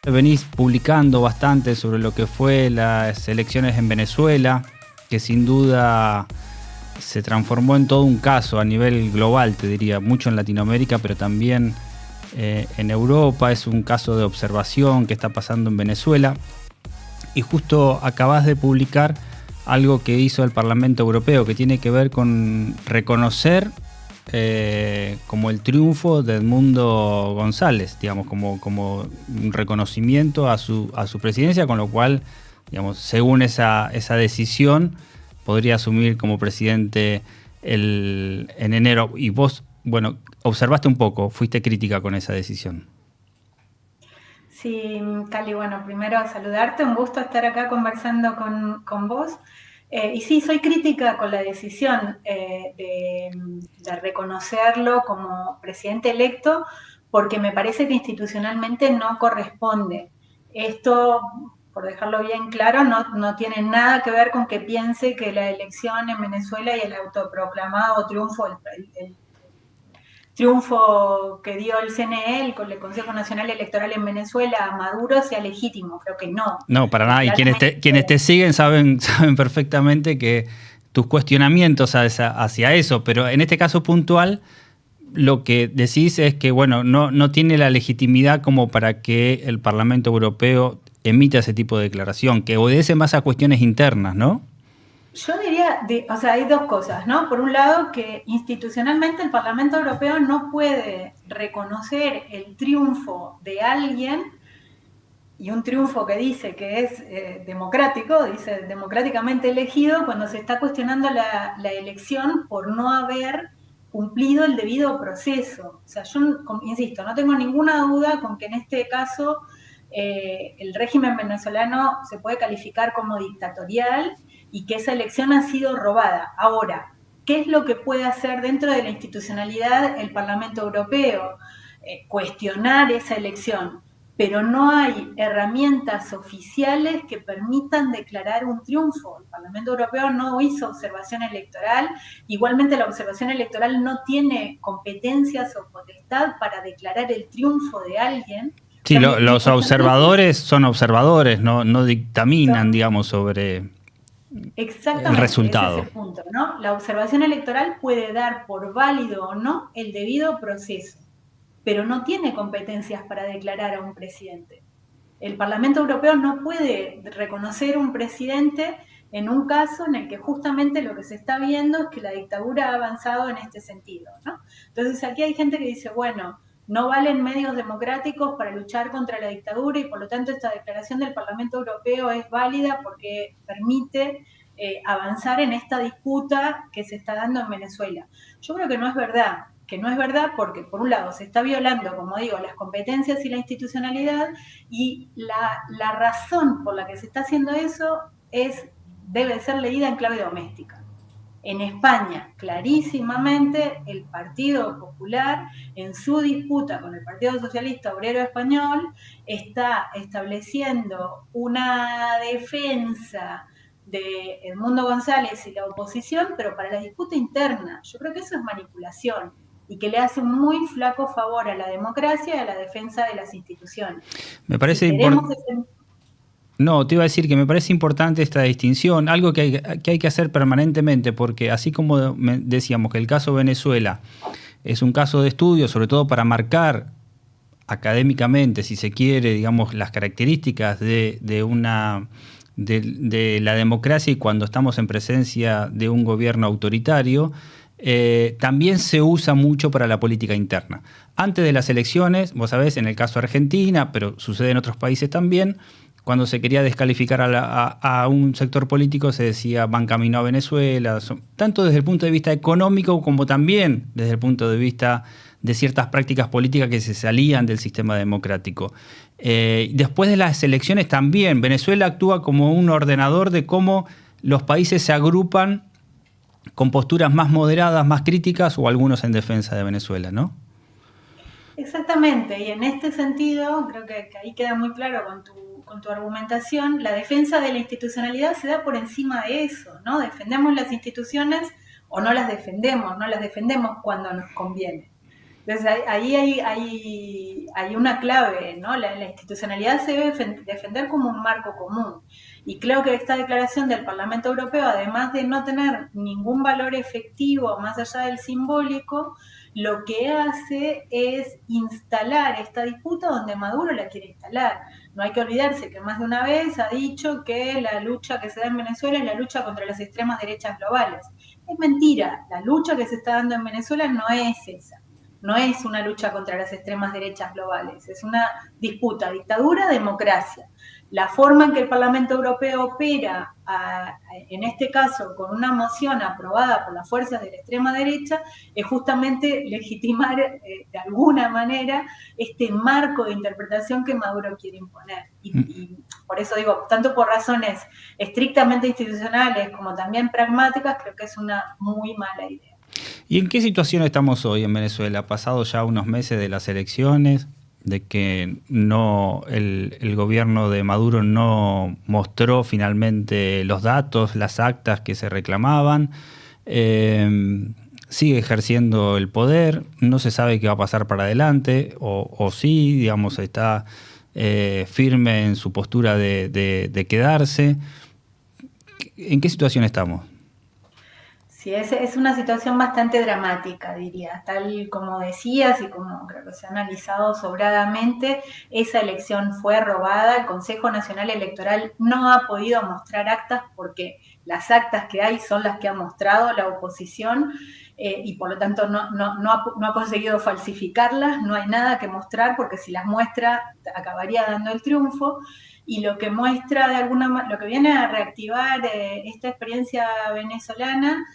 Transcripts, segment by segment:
Venís publicando bastante sobre lo que fue las elecciones en Venezuela, que sin duda se transformó en todo un caso a nivel global, te diría, mucho en Latinoamérica, pero también en Europa. Es un caso de observación que está pasando en Venezuela. Y justo acabas de publicar algo que hizo el Parlamento Europeo, que tiene que ver con reconocer como el triunfo de Edmundo González, digamos, como un reconocimiento a su presidencia, con lo cual, digamos, según esa decisión, podría asumir como presidente en enero. Y vos, bueno, observaste un poco, fuiste crítica con esa decisión. Sí, Cali, bueno, primero saludarte, un gusto estar acá conversando con vos. Y sí, soy crítica con la decisión de reconocerlo como presidente electo, porque me parece que institucionalmente no corresponde. Esto, por dejarlo bien claro, no tiene nada que ver con que piense que la elección en Venezuela y el autoproclamado triunfo, el triunfo que dio el CNE, el Consejo Nacional Electoral en Venezuela, a Maduro sea legítimo. Creo que no. No, para Que nada. Y claramente... quienes te siguen saben perfectamente que tus cuestionamientos hacia eso, pero en este caso puntual, lo que decís es que, bueno, no tiene la legitimidad como para que el Parlamento Europeo emita ese tipo de declaración, que obedece más a cuestiones internas, ¿no? Yo diría, o sea, hay dos cosas, ¿no? Por un lado, que institucionalmente el Parlamento Europeo no puede reconocer el triunfo de alguien, y un triunfo que dice que es democrático, dice democráticamente elegido, cuando se está cuestionando la elección por no haber cumplido el debido proceso. O sea, yo, insisto, no tengo ninguna duda con que en este caso el régimen venezolano se puede calificar como dictatorial y que esa elección ha sido robada. Ahora, ¿qué es lo que puede hacer dentro de la institucionalidad el Parlamento Europeo? Cuestionar esa elección, pero no hay herramientas oficiales que permitan declarar un triunfo. El Parlamento Europeo no hizo observación electoral, igualmente la observación electoral no tiene competencias o potestad para declarar el triunfo de alguien. O Sí, sea, mi los cuestionamiento observadores son observadores, no dictaminan, son digamos, sobre el exactamente, ese es resultado. el punto, ¿no? La observación electoral puede dar por válido o no el debido proceso, pero no tiene competencias para declarar a un presidente. El Parlamento Europeo no puede reconocer un presidente en un caso en el que justamente lo que se está viendo es que la dictadura ha avanzado en este sentido, ¿no? Entonces aquí hay gente que dice, bueno, no valen medios democráticos para luchar contra la dictadura y por lo tanto esta declaración del Parlamento Europeo es válida porque permite avanzar en esta disputa que se está dando en Venezuela. Yo creo que no es verdad, porque por un lado se está violando, como digo, las competencias y la institucionalidad, y la razón por la que se está haciendo eso debe ser leída en clave doméstica. En España, clarísimamente, el Partido Popular, en su disputa con el Partido Socialista Obrero Español, está estableciendo una defensa de Edmundo González y la oposición, pero para la disputa interna. Yo creo que eso es manipulación y que le hace un muy flaco favor a la democracia y a la defensa de las instituciones. Me Si parece queremos... importante. No, te iba a decir que me parece importante esta distinción, algo que hay que hacer permanentemente, porque así como decíamos que el caso Venezuela es un caso de estudio, sobre todo para marcar académicamente, si se quiere, digamos, las características de la democracia y cuando estamos en presencia de un gobierno autoritario, también se usa mucho para la política interna. Antes de las elecciones, vos sabés, en el caso de Argentina, pero sucede en otros países también, cuando se quería descalificar a un sector político se decía van camino a Venezuela, tanto desde el punto de vista económico como también desde el punto de vista de ciertas prácticas políticas que se salían del sistema democrático. Después de las elecciones también, Venezuela actúa como un ordenador de cómo los países se agrupan con posturas más moderadas, más críticas o algunos en defensa de Venezuela, ¿no? Exactamente, y en este sentido, creo que ahí queda muy claro con tu argumentación, la defensa de la institucionalidad se da por encima de eso, ¿no? Defendemos las instituciones o no las defendemos cuando nos conviene. Entonces ahí hay una clave, ¿no? La institucionalidad se debe defender como un marco común. Y creo que esta declaración del Parlamento Europeo, además de no tener ningún valor efectivo más allá del simbólico, lo que hace es instalar esta disputa donde Maduro la quiere instalar. No hay que olvidarse que más de una vez ha dicho que la lucha que se da en Venezuela es la lucha contra las extremas derechas globales. Es mentira, la lucha que se está dando en Venezuela no es esa. No es una lucha contra las extremas derechas globales, es una disputa dictadura-democracia. La forma en que el Parlamento Europeo opera, en este caso con una moción aprobada por las fuerzas de la extrema derecha, es justamente legitimar de alguna manera este marco de interpretación que Maduro quiere imponer. Y por eso digo, tanto por razones estrictamente institucionales como también pragmáticas, creo que es una muy mala idea. ¿Y en qué situación estamos hoy en Venezuela? Pasado ya unos meses de las elecciones, de que no el gobierno de Maduro no mostró finalmente los datos, las actas que se reclamaban, sigue ejerciendo el poder, no se sabe qué va a pasar para adelante, o sí, digamos, está firme en su postura de quedarse. ¿En qué situación estamos? Sí, es una situación bastante dramática, diría. Tal como decías y como creo que se ha analizado sobradamente, esa elección fue robada. El Consejo Nacional Electoral no ha podido mostrar actas porque las actas que hay son las que ha mostrado la oposición y por lo tanto no ha conseguido falsificarlas. No hay nada que mostrar porque si las muestra acabaría dando el triunfo. Y lo que muestra de alguna manera, lo que viene a reactivar esta experiencia venezolana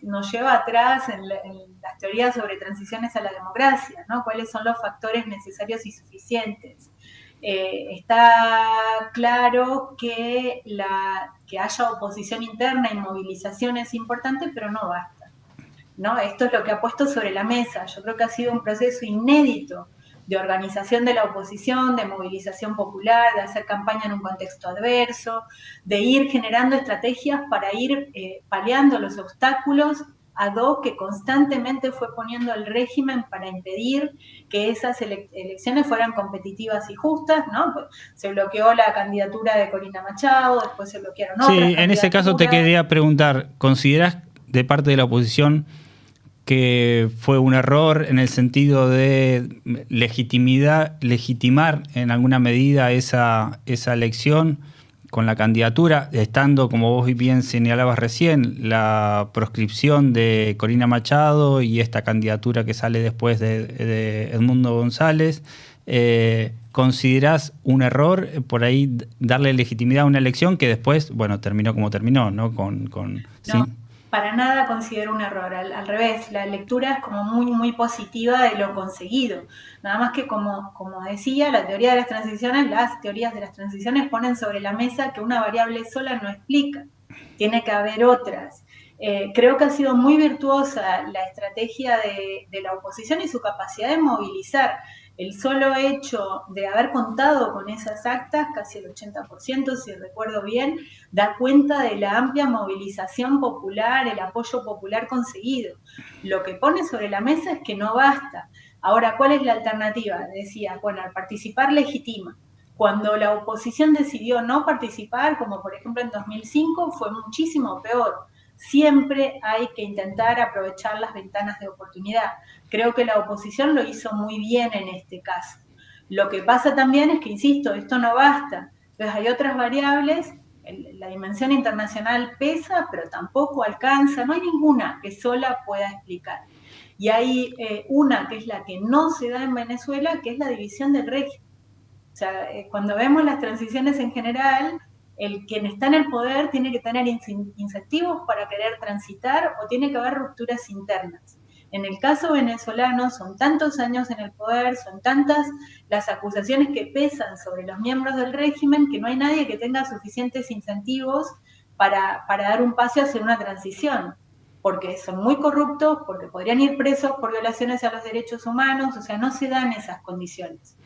nos lleva atrás en las teorías sobre transiciones a la democracia, ¿no? ¿Cuáles son los factores necesarios y suficientes? Está claro que haya oposición interna y movilización es importante, pero no basta, ¿no? Esto es lo que ha puesto sobre la mesa. Yo creo que ha sido un proceso inédito de organización de la oposición, de movilización popular, de hacer campaña en un contexto adverso, de ir generando estrategias para ir paliando los obstáculos ad hoc que constantemente fue poniendo el régimen para impedir que esas elecciones fueran competitivas y justas, ¿no? Pues se bloqueó la candidatura de Corina Machado, después se bloquearon otras Sí, en ese caso te candidaturas. quería preguntar, ¿consideras de parte de la oposición que fue un error en el sentido de legitimar en alguna medida esa elección con la candidatura, estando, como vos bien señalabas recién, la proscripción de Corina Machado y esta candidatura que sale después de Edmundo González? ¿Considerás un error por ahí darle legitimidad a una elección que después, bueno, terminó como terminó, ¿no? No, ¿Sí? para nada considero un error. Al revés, la lectura es como muy positiva de lo conseguido. Nada más que como decía, las teorías de las transiciones ponen sobre la mesa que una variable sola no explica. Tiene que haber otras. Creo que ha sido muy virtuosa la estrategia de la oposición y su capacidad de movilizar. El solo hecho de haber contado con esas actas, casi el 80%, si recuerdo bien, da cuenta de la amplia movilización popular, el apoyo popular conseguido. Lo que pone sobre la mesa es que no basta. Ahora, ¿cuál es la alternativa? Decía, bueno, al participar legitima. Cuando la oposición decidió no participar, como por ejemplo en 2005, fue muchísimo peor. Siempre hay que intentar aprovechar las ventanas de oportunidad. Creo que la oposición lo hizo muy bien en este caso. Lo que pasa también es que, insisto, esto no basta. Entonces hay otras variables, la dimensión internacional pesa, pero tampoco alcanza, no hay ninguna que sola pueda explicar. Y hay una que es la que no se da en Venezuela, que es la división del régimen. O sea, cuando vemos las transiciones en general, quien está en el poder tiene que tener incentivos para querer transitar o tiene que haber rupturas internas. En el caso venezolano son tantos años en el poder, son tantas las acusaciones que pesan sobre los miembros del régimen que no hay nadie que tenga suficientes incentivos para dar un paso hacia una transición, porque son muy corruptos, porque podrían ir presos por violaciones a los derechos humanos, o sea, no se dan esas condiciones.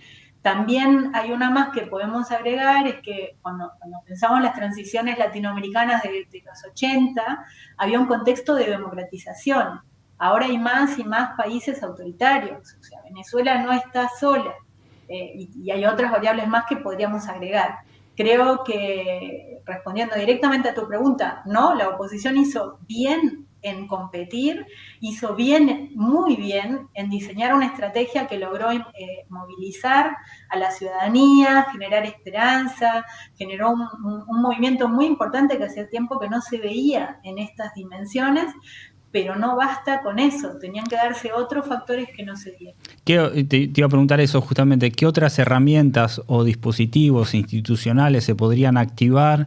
También hay una más que podemos agregar, es que cuando pensamos en las transiciones latinoamericanas de los 80, había un contexto de democratización. Ahora hay más y más países autoritarios, o sea, Venezuela no está sola, y hay otras variables más que podríamos agregar. Creo que, respondiendo directamente a tu pregunta, no, la oposición hizo bien en competir, hizo bien, muy bien, en diseñar una estrategia que logró movilizar a la ciudadanía, generar esperanza, generó un movimiento muy importante que hacía tiempo que no se veía en estas dimensiones, pero no basta con eso, tenían que darse otros factores que no se dieron. Te iba a preguntar eso justamente, ¿qué otras herramientas o dispositivos institucionales se podrían activar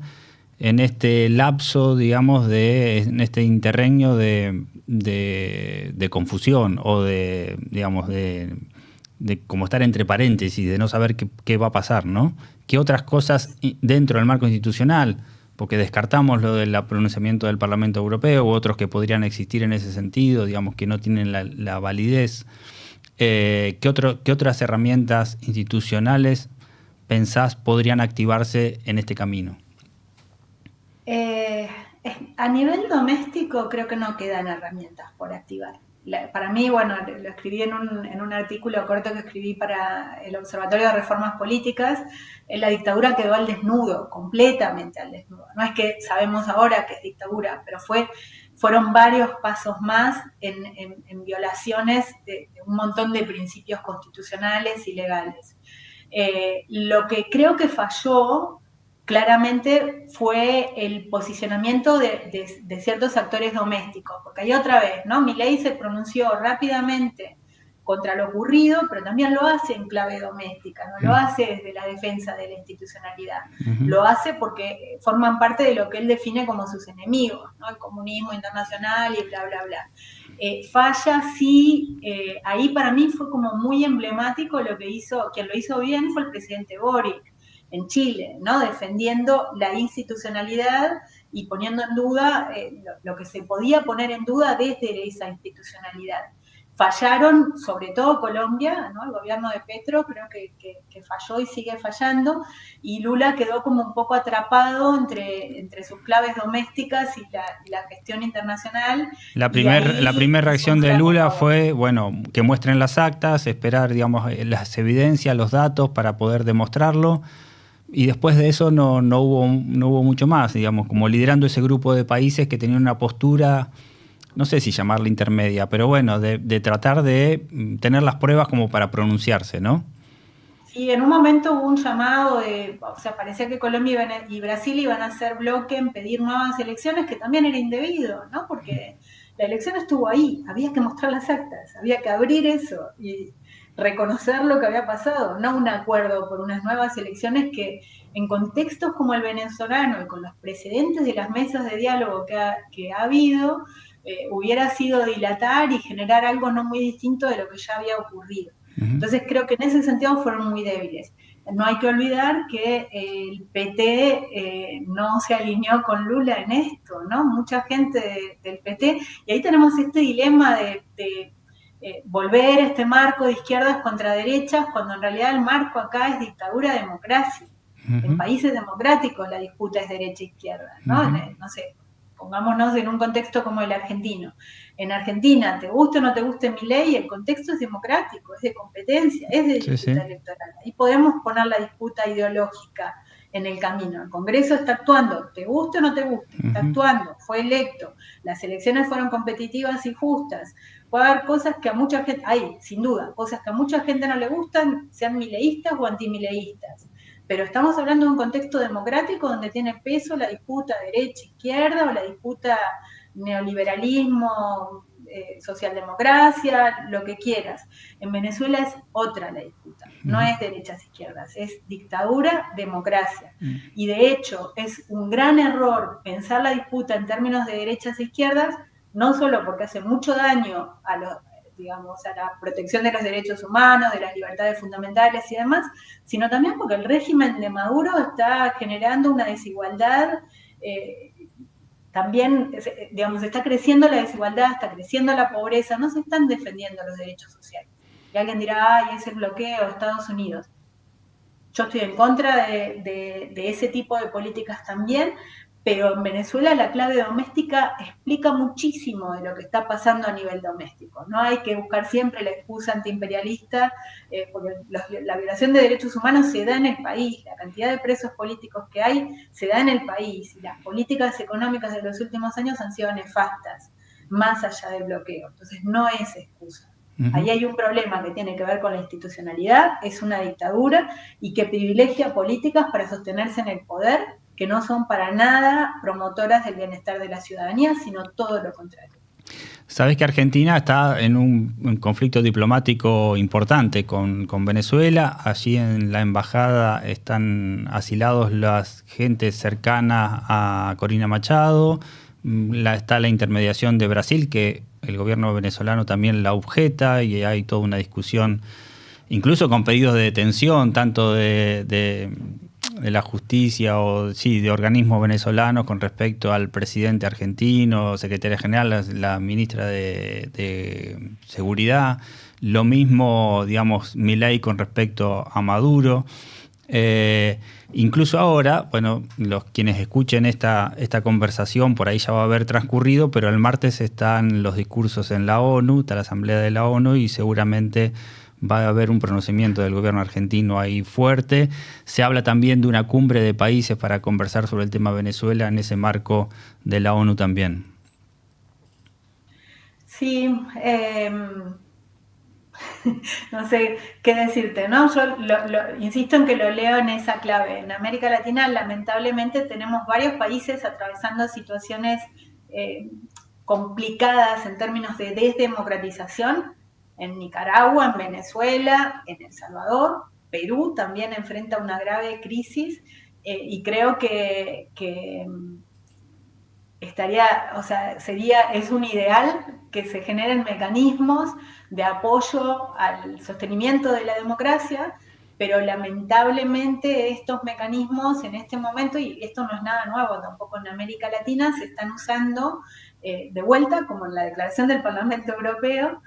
en este lapso, digamos, en este interregno de confusión o digamos, de como estar entre paréntesis, de no saber qué va a pasar, ¿no? ¿Qué otras cosas dentro del marco institucional? Porque descartamos lo del pronunciamiento del Parlamento Europeo u otros que podrían existir en ese sentido, digamos, que no tienen la validez. ¿Qué otras herramientas institucionales pensás podrían activarse en este camino? Eh, a nivel doméstico creo que no quedan herramientas por activar. Para mí, bueno, lo escribí en un artículo corto que escribí para el Observatorio de Reformas Políticas, la dictadura quedó al desnudo, completamente al desnudo. No es que sabemos ahora que es dictadura, pero fueron varios pasos más en violaciones de un montón de principios constitucionales y legales. Lo que creo que falló claramente fue el posicionamiento de ciertos actores domésticos, porque ahí otra vez, ¿no? Milei se pronunció rápidamente contra lo ocurrido, pero también lo hace en clave doméstica, no lo hace desde la defensa de la institucionalidad, lo hace porque forman parte de lo que él define como sus enemigos, ¿no? El comunismo internacional y bla, bla, bla. Falla, sí, ahí para mí fue como muy emblemático lo que hizo, quien lo hizo bien fue el presidente Boric en Chile, ¿no? Defendiendo la institucionalidad y poniendo en duda lo que se podía poner en duda desde esa institucionalidad. Fallaron, sobre todo Colombia, ¿no? El gobierno de Petro creo que falló y sigue fallando, y Lula quedó como un poco atrapado entre sus claves domésticas y la gestión internacional. La Y ahí primer hizo reacción un de flaco Lula favor. fue, bueno, que muestren las actas, esperar, digamos, las evidencias, los datos para poder demostrarlo. Y después de eso no hubo mucho más, digamos, como liderando ese grupo de países que tenían una postura, no sé si llamarla intermedia, pero bueno, de tratar de tener las pruebas como para pronunciarse, ¿no? Sí, en un momento hubo un llamado o sea, parecía que Colombia y Brasil iban a hacer bloque en pedir nuevas elecciones, que también era indebido, ¿no? Porque la elección estuvo ahí, había que mostrar las actas, había que abrir eso y reconocer lo que había pasado, no un acuerdo por unas nuevas elecciones que en contextos como el venezolano y con los precedentes de las mesas de diálogo que ha habido, hubiera sido dilatar y generar algo no muy distinto de lo que ya había ocurrido. Entonces creo que en ese sentido fueron muy débiles. No hay que olvidar que el PT no se alineó con Lula en esto, ¿no? Mucha gente del PT, y ahí tenemos este dilema de volver este marco de izquierdas contra derechas, cuando en realidad el marco acá es dictadura-democracia. En países democráticos la disputa es derecha-izquierda, ¿no? No sé, pongámonos en un contexto como el argentino. En Argentina, te guste o no te guste mi ley, el contexto es democrático, es de competencia, es de Sí, sí. disputa electoral. Ahí podemos poner la disputa ideológica en el camino. El Congreso está actuando, te guste o no te guste, está actuando, fue electo, las elecciones fueron competitivas y justas. Puede haber cosas que a mucha gente, hay sin duda, cosas que a mucha gente no le gustan, sean mileístas o antimileístas. Pero estamos hablando de un contexto democrático donde tiene peso la disputa derecha-izquierda o la disputa neoliberalismo, socialdemocracia, lo que quieras. En Venezuela es otra la disputa, no es derechas-izquierdas, es dictadura-democracia. Y de hecho es un gran error pensar la disputa en términos de derechas-izquierdas, no solo porque hace mucho daño a los digamos, a la protección de los derechos humanos, de las libertades fundamentales y demás, sino también porque el régimen de Maduro está generando una desigualdad, también, digamos, está creciendo la desigualdad, está creciendo la pobreza, no se están defendiendo los derechos sociales. Y alguien dirá, ay, ese bloqueo, Estados Unidos. Yo estoy en contra de ese tipo de políticas también, pero en Venezuela la clave doméstica explica muchísimo de lo que está pasando a nivel doméstico. No hay que buscar siempre la excusa antiimperialista, porque la violación de derechos humanos se da en el país, la cantidad de presos políticos que hay se da en el país, y las políticas económicas de los últimos años han sido nefastas, más allá del bloqueo. Entonces no es excusa. Ahí hay un problema que tiene que ver con la institucionalidad, es una dictadura y que privilegia políticas para sostenerse en el poder, que no son para nada promotoras del bienestar de la ciudadanía, sino todo lo contrario. Sabes que Argentina está en un conflicto diplomático importante con Venezuela. Allí en la embajada están asilados las gentes cercanas a Corina Machado. Está la intermediación de Brasil, que el gobierno venezolano también la objeta, y hay toda una discusión, incluso con pedidos de detención, tanto de la justicia o sí, de organismos venezolanos con respecto al presidente argentino, secretaria general, la ministra de Seguridad. Lo mismo, digamos, Milei con respecto a Maduro. Incluso ahora, bueno, quienes escuchen esta conversación, por ahí ya va a haber transcurrido, pero el martes están los discursos en la ONU, está la Asamblea de la ONU, y seguramente va a haber un pronunciamiento del gobierno argentino ahí fuerte. Se habla también de una cumbre de países para conversar sobre el tema Venezuela en ese marco de la ONU también. Sí, no sé qué decirte, ¿no? Yo insisto en que lo leo en esa clave. En América Latina, lamentablemente, tenemos varios países atravesando situaciones complicadas en términos de desdemocratización. En Nicaragua, en Venezuela, en El Salvador, Perú también enfrenta una grave crisis, y creo que estaría, o sea, es un ideal que se generen mecanismos de apoyo al sostenimiento de la democracia, pero lamentablemente estos mecanismos en este momento, y esto no es nada nuevo tampoco en América Latina, se están usando de vuelta, como en la declaración del Parlamento Europeo,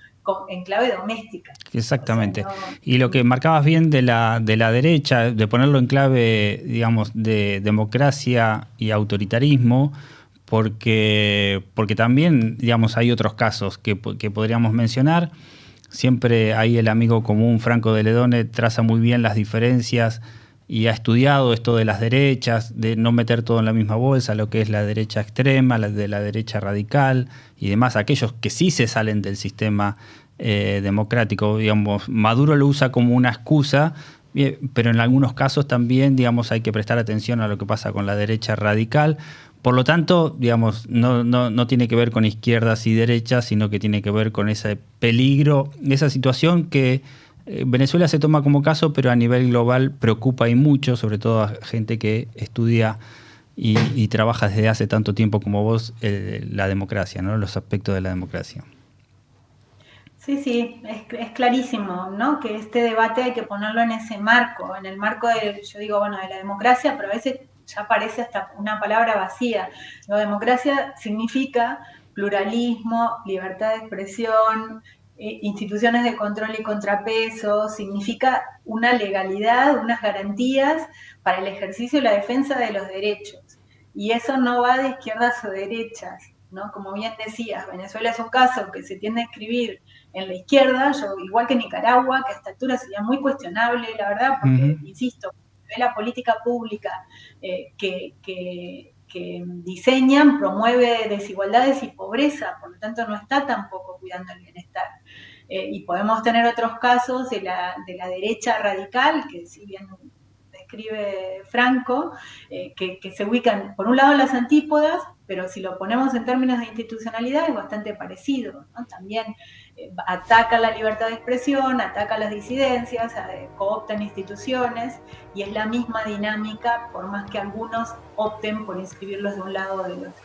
en clave doméstica. Exactamente. O sea, no, y lo que marcabas bien de la derecha, de ponerlo en clave, digamos, de democracia y autoritarismo, porque también, digamos, hay otros casos que podríamos mencionar. Siempre ahí el amigo común Franco de Ledone traza muy bien las diferencias y ha estudiado esto de las derechas, de no meter todo en la misma bolsa, lo que es la derecha extrema, la de la derecha radical y demás, aquellos que sí se salen del sistema democrático. Digamos, Maduro lo usa como una excusa, pero en algunos casos también, digamos, hay que prestar atención a lo que pasa con la derecha radical. Por lo tanto, digamos, no tiene que ver con izquierdas y derechas, sino que tiene que ver con ese peligro, esa situación que Venezuela se toma como caso, pero a nivel global preocupa y mucho, sobre todo a gente que estudia y trabaja desde hace tanto tiempo como vos la democracia, ¿no? Los aspectos de la democracia. sí, sí, es clarísimo, ¿no? Que este debate hay que ponerlo en ese marco, en el marco de, yo digo, bueno, de la democracia, pero a veces ya parece hasta una palabra vacía. La democracia significa pluralismo, libertad de expresión, instituciones de control y contrapeso, significa una legalidad, unas garantías para el ejercicio y la defensa de los derechos. Y eso no va de izquierdas o derechas, ¿no? Como bien decías, Venezuela es un caso que se tiende a escribir en la izquierda, igual que Nicaragua, que a esta altura sería muy cuestionable, la verdad, porque, insisto, la política pública que diseñan promueve desigualdades y pobreza, por lo tanto no está tampoco cuidando el bienestar. Y podemos tener otros casos de la derecha radical, que si bien describe Franco, que se ubican por un lado en las antípodas, pero si lo ponemos en términos de institucionalidad es bastante parecido, ¿no? También ataca la libertad de expresión, ataca las disidencias, cooptan instituciones, y es la misma dinámica, por más que algunos opten por inscribirlos de un lado o del otro.